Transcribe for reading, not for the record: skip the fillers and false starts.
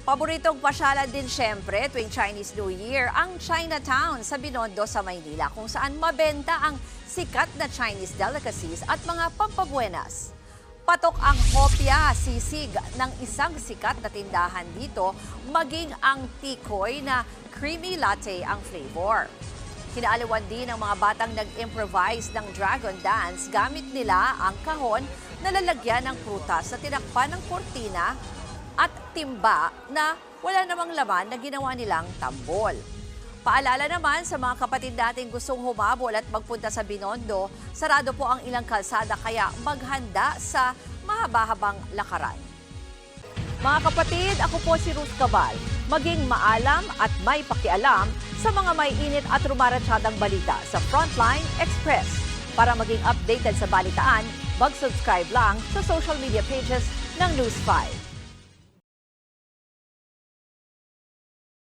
Paboritong pasyalan din siyempre tuwing Chinese New Year ang Chinatown sa Binondo sa Maynila kung saan mabenta ang sikat na Chinese delicacies at mga pampabuenas. Patok ang hopya, sisig ng isang sikat na tindahan dito, maging ang tikoy na creamy latte ang flavor. Kinaaliwan din ng mga batang nag-improvise ng dragon dance gamit nila ang kahon na lalagyan ng prutas sa tinakpan ng kortina at timba na wala namang laman na ginawa nilang tambol. Paalala naman sa mga kapatid nating gustong humabol at magpunta sa Binondo, sarado po ang ilang kalsada kaya maghanda sa mahaba-habang lakaran. Mga kapatid, ako po si Ruth Cabal. Maging maalam at may pakialam sa mga may init at rumaratsadang balita sa Frontline Express. Para maging updated sa balitaan, mag-subscribe lang sa social media pages ng News 5.